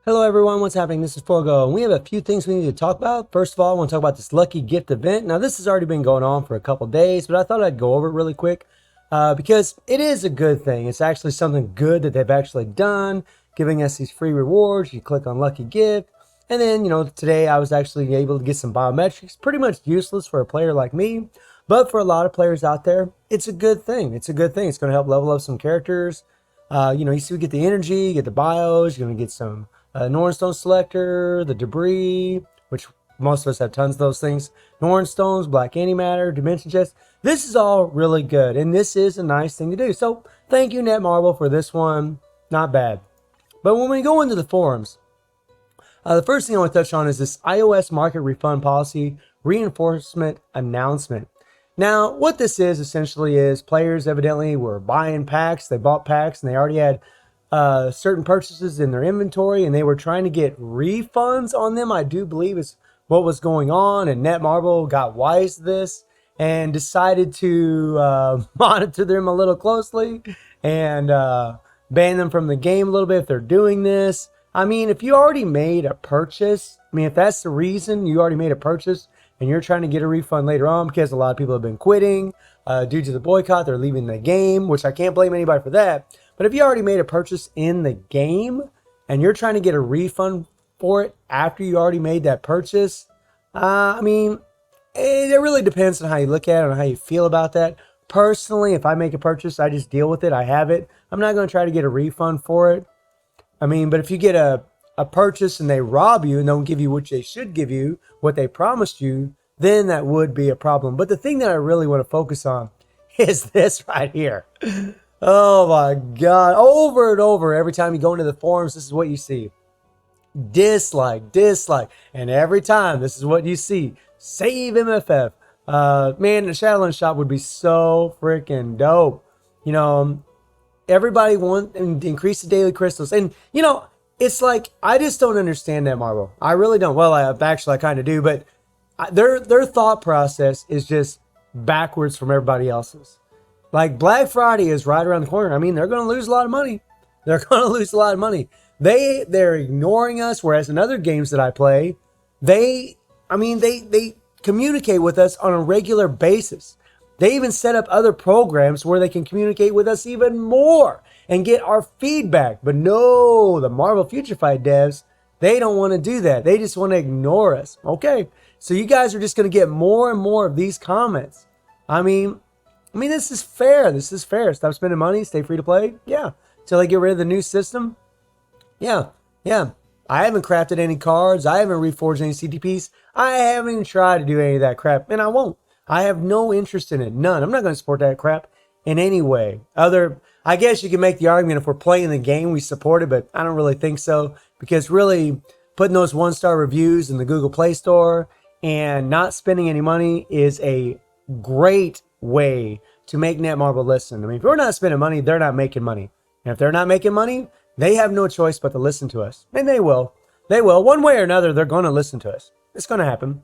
Hello everyone, what's happening? This is Forgo, and we have a few things we need to talk about. First of all, I want to talk about this Lucky Gift event. Now, this has already been going on for a couple days, but I thought I'd go over it really quick because it is a good thing. It's actually something good that they've actually done, giving us these free rewards. You click on Lucky Gift, and then, today I was actually able to get some biometrics. Pretty much useless for a player like me, but for a lot of players out there, it's a good thing. It's a good thing. It's going to help level up some characters. You see, we get the energy, you get the bios, you're going to get some Nornstone Selector, the debris, which most of us have tons of those things. Nornstones, black antimatter, dimension chest. This is all really good, and this is a nice thing to do. So thank you, Netmarble, for this one. Not bad. But when we go into the forums, the first thing I want to touch on is this iOS market refund policy reinforcement announcement. Now, what this is essentially is players evidently were buying packs. They bought packs, and they already had certain purchases in their inventory, and they were trying to get refunds on them. I do believe is what was going on, and Netmarble got wise to this and decided to monitor them a little closely and ban them from the game a little bit if they're doing this. I mean, if you already made a purchase, if that's the reason you already made a purchase and you're trying to get a refund later on, because a lot of people have been quitting due to the boycott, they're leaving the game, which I can't blame anybody for that. But if you already made a purchase in the game and you're trying to get a refund for it after you already made that purchase, it really depends on how you look at it and how you feel about that. Personally, if I make a purchase, I just deal with it. I have it. I'm not going to try to get a refund for it. But if you get a purchase and they rob you and don't give you what they should give you, what they promised you, then that would be a problem. But the thing that I really want to focus on is this right here. Oh my God. Over and over, every time you go into the forums, this is what you see. Dislike, dislike. And every time, this is what you see. Save MFF. Man, the Shadowlands shop would be so freaking dope. Everybody want to increase the daily crystals. And, it's like, I just don't understand Netmarble. I really don't. Well, I kind of do. But their thought process is just backwards from everybody else's. Like, Black Friday is right around the corner. They're going to lose a lot of money. They're going to lose a lot of money. They're ignoring us, whereas in other games that I play, they communicate with us on a regular basis. They even set up other programs where they can communicate with us even more and get our feedback. But no, the Marvel Future Fight devs, they don't want to do that. They just want to ignore us. Okay, so you guys are just going to get more and more of these comments. This is fair. This is fair. Stop spending money. Stay free to play. Yeah. Till they get rid of the new system. Yeah. I haven't crafted any cards. I haven't reforged any CTPs. I haven't even tried to do any of that crap. And I won't. I have no interest in it. None. I'm not going to support that crap in any way. I guess you can make the argument if we're playing the game, we support it, but I don't really think so. Because really, putting those 1-star reviews in the Google Play Store and not spending any money is a great way to make Netmarble listen. If we're not spending money, they're not making money. And if they're not making money, they have no choice but to listen to us. And they will. They will. One way or another, they're going to listen to us. It's going to happen.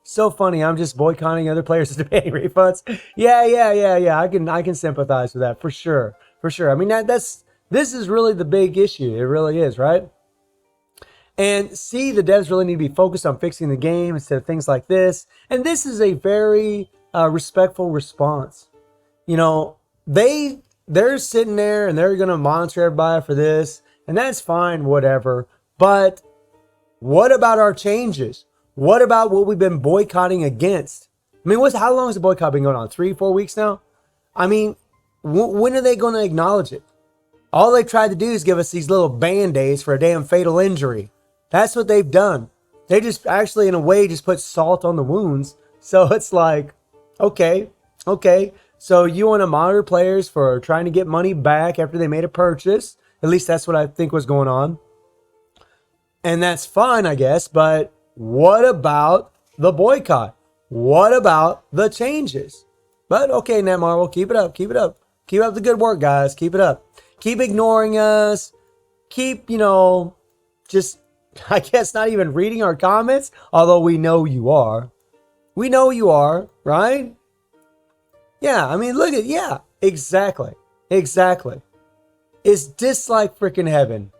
So funny. I'm just boycotting other players to pay refunds. Yeah. I can sympathize with that for sure. For sure. This is really the big issue. It really is, right? And the devs really need to be focused on fixing the game instead of things like this. And this is a very respectful response. They're sitting there and they're going to monitor everybody for this, and that's fine, whatever. But what about our changes? What about what we've been boycotting against? How long has the boycott been going on? 3-4 weeks now? When are they going to acknowledge it? All they tried to do is give us these little band-aids for a damn fatal injury. That's what they've done. They just actually, in a way, just put salt on the wounds. So it's like, okay. So you want to monitor players for trying to get money back after they made a purchase. At least that's what I think was going on. And that's fine, I guess. But what about the boycott? What about the changes? But okay, Netmarble, keep it up. Keep up the good work, guys. Keep it up. Keep ignoring us. Keep, just, I guess, not even reading our comments. Although we know you are. We know you are, right? Yeah, look at, yeah, exactly. It's dislike freaking heaven.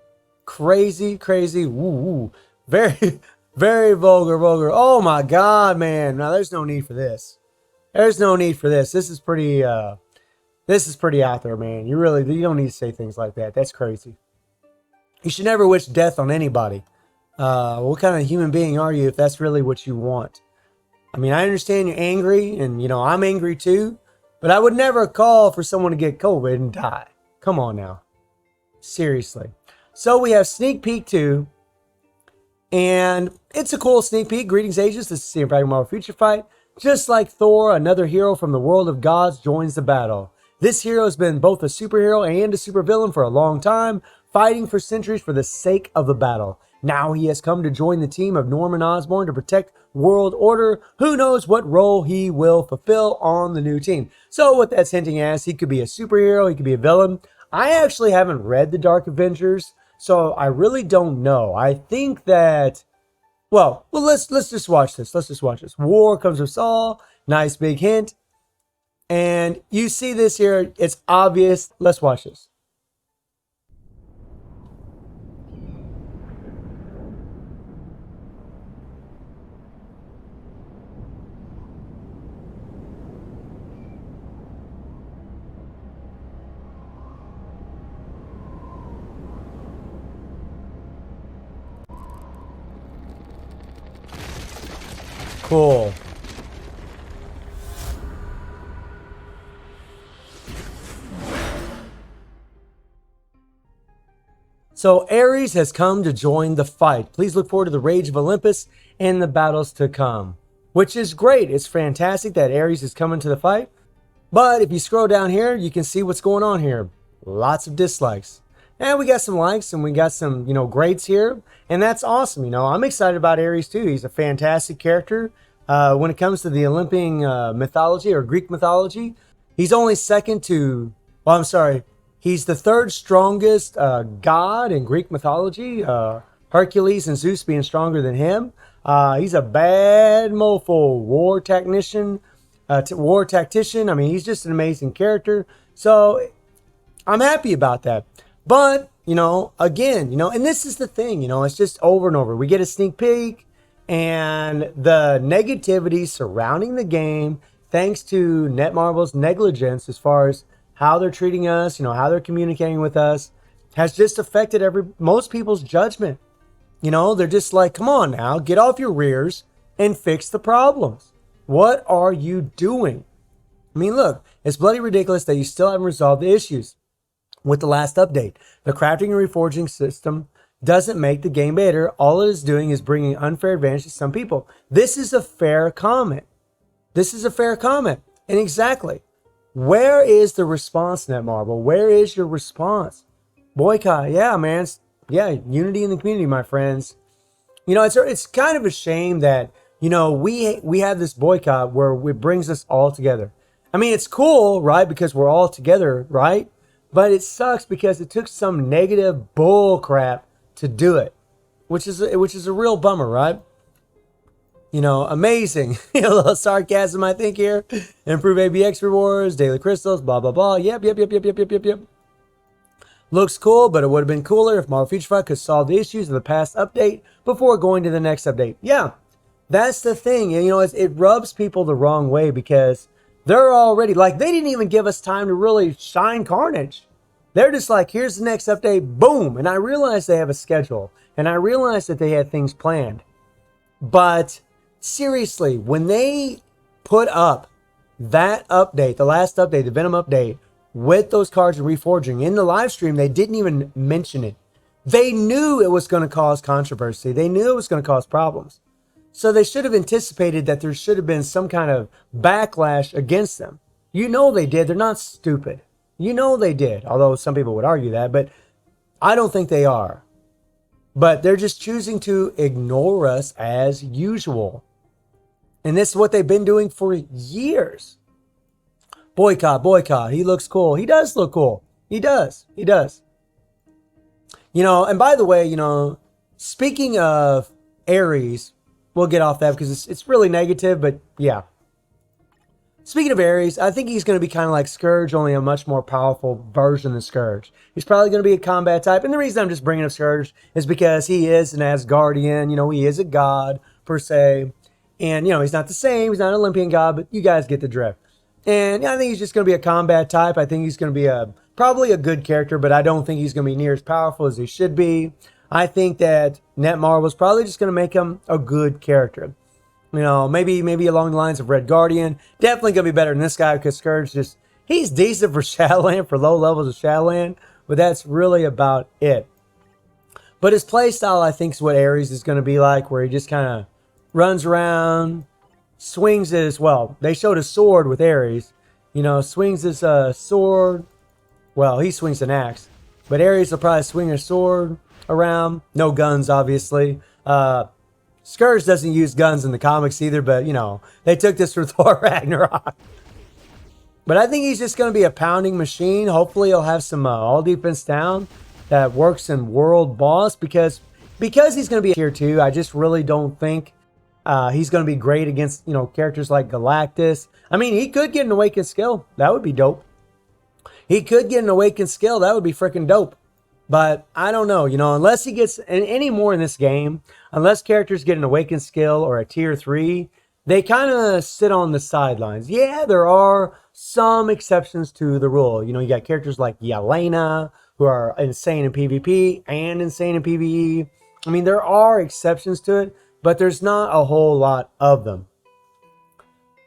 Crazy, crazy. Woo. Very, very vulgar. Oh my God, man. Now there's no need for this. There's no need for this. This is pretty out there, man. You don't need to say things like that. That's crazy. You should never wish death on anybody. What kind of human being are you if that's really what you want? I mean, I understand you're angry, and I'm angry too, but I would never call for someone to get COVID and die. Come on now. Seriously. So we have Sneak Peek 2, and it's a cool sneak peek. Greetings, ages. This is CM Dragon Marvel Future Fight. Just like Thor, another hero from the world of gods joins the battle. This hero has been both a superhero and a supervillain for a long time, fighting for centuries for the sake of the battle. Now he has come to join the team of Norman Osborn to protect world order. Who knows what role he will fulfill on the new team. So what that's hinting at, he could be a superhero, he could be a villain. I actually haven't read the Dark Avengers, so I really don't know. I think that, well, let's just watch this. Let's just watch this. War comes with Saul. Nice big hint. And you see this here. It's obvious. Let's watch this. Cool. So Ares has come to join the fight. Please look forward to the Rage of Olympus and the battles to come. Which is great. It's fantastic that Ares is coming to the fight. But if you scroll down here, you can see what's going on here. Lots of dislikes. And we got some likes and we got some, grades here. And that's awesome. I'm excited about Ares too. He's a fantastic character. When it comes to the Olympian mythology or Greek mythology, he's only second to, well, I'm sorry, he's the third strongest god in Greek mythology. Hercules and Zeus being stronger than him. He's a bad mofo, war tactician. I mean, he's just an amazing character. So I'm happy about that. But, again, and this is the thing, it's just over and over. We get a sneak peek. And the negativity surrounding the game, thanks to Netmarble's negligence as far as how they're treating us, how they're communicating with us, has just affected most people's judgment. They're just like, come on now, get off your rears and fix the problems. What are you doing? I mean, look, it's bloody ridiculous that you still haven't resolved the issues with the last update. The crafting and reforging system doesn't make the game better. All it is doing is bringing unfair advantage to some people. This is a fair comment. And exactly, where is the response, Netmarble? Where is your response? Boycott. Yeah, man. Yeah, unity in the community, my friends. It's kind of a shame that, we have this boycott where it brings us all together. I mean, it's cool, right? Because we're all together, right? But it sucks because it took some negative bull crap to do it, which is a real bummer, right? Amazing. A little sarcasm, I think, here. Improve ABX rewards, daily crystals, blah blah blah. Yep. Looks cool, but it would have been cooler if Marvel Future Fight could solve the issues of the past update before going to the next update. Yeah, that's the thing. It rubs people the wrong way because they're already like, they didn't even give us time to really shine Carnage. They're just like, here's the next update, boom. And I realize they have a schedule, and I realize that they had things planned. But seriously, when they put up that update, the last update, the Venom update, with those cards and reforging in the live stream, they didn't even mention it. They knew it was going to cause controversy. They knew it was going to cause problems. So they should have anticipated that there should have been some kind of backlash against them. They did. They're not stupid. They did, although some people would argue that, but I don't think they are. But they're just choosing to ignore us as usual. And this is what they've been doing for years. Boycott. He looks cool. He does look cool. He does. And by the way, speaking of Ares, we'll get off that because it's really negative, but yeah. Speaking of Ares, I think he's going to be kind of like Scourge, only a much more powerful version than Scourge. He's probably going to be a combat type. And the reason I'm just bringing up Scourge is because he is an Asgardian. You know, he is a god, per se. And, you know, he's not the same. He's not an Olympian god, but you guys get the drift. And yeah, I think he's just going to be a combat type. I think he's going to be probably a good character, but I don't think he's going to be near as powerful as he should be. I think that Netmarble is probably just going to make him a good character. You know, maybe along the lines of Red Guardian. Definitely going to be better than this guy because Scourge he's decent for Shadowland, for low levels of Shadowland, but that's really about it. But his playstyle, I think, is what Ares is going to be like, where he just kind of runs around, swings his, well, they showed a sword with Ares, you know, swings his sword. Well, he swings an axe, but Ares will probably swing a sword around. No guns, obviously. Scourge doesn't use guns in the comics either, but, you know, they took this from Thor Ragnarok. But I think he's just going to be a pounding machine. Hopefully he'll have some all defense down that works in World Boss, because he's going to be a tier 2, I just really don't think he's going to be great against, you know, characters like Galactus. I mean, he could get an Awakened Skill. That would be dope. He could get an Awakened Skill. That would be freaking dope. But I don't know, you know, unless he gets any more in this game, unless characters get an Awakened Skill or a tier 3, they kind of sit on the sidelines. Yeah, there are some exceptions to the rule. You know, you got characters like Yelena, who are insane in PvP and insane in PvE. I mean, there are exceptions to it, but there's not a whole lot of them.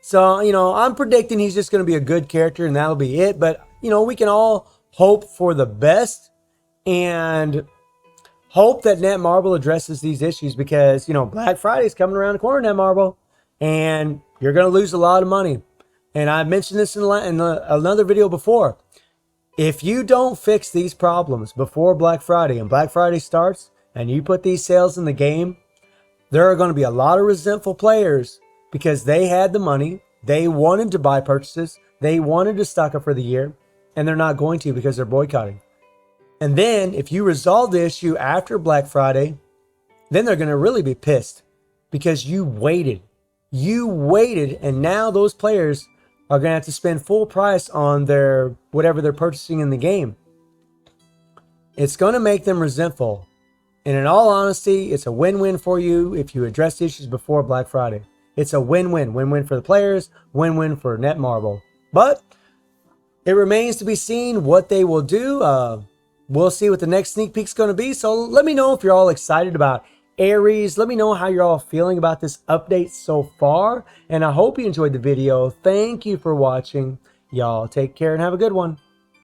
So, you know, I'm predicting he's just going to be a good character and that'll be it. But, you know, we can all hope for the best and hope that Netmarble addresses these issues, because, you know, Black Friday's coming around the corner, Netmarble, and you're going to lose a lot of money. And I mentioned this in another video before. If you don't fix these problems before Black Friday and Black Friday starts and you put these sales in the game, there are going to be a lot of resentful players because they had the money, they wanted to buy purchases, they wanted to stock up for the year, and they're not going to because they're boycotting. And then if you resolve the issue after Black Friday, then they're going to really be pissed because you waited. You waited, and now those players are going to have to spend full price on their whatever they're purchasing in the game. It's going to make them resentful. And in all honesty, it's a win-win for you if you address the issues before Black Friday. It's a win-win. Win-win for the players, win-win for Netmarble. But it remains to be seen what they will do. We'll see what the next sneak peek's going to be. So let me know if you're all excited about Ares. Let me know how you're all feeling about this update so far. And I hope you enjoyed the video. Thank you for watching. Y'all take care and have a good one.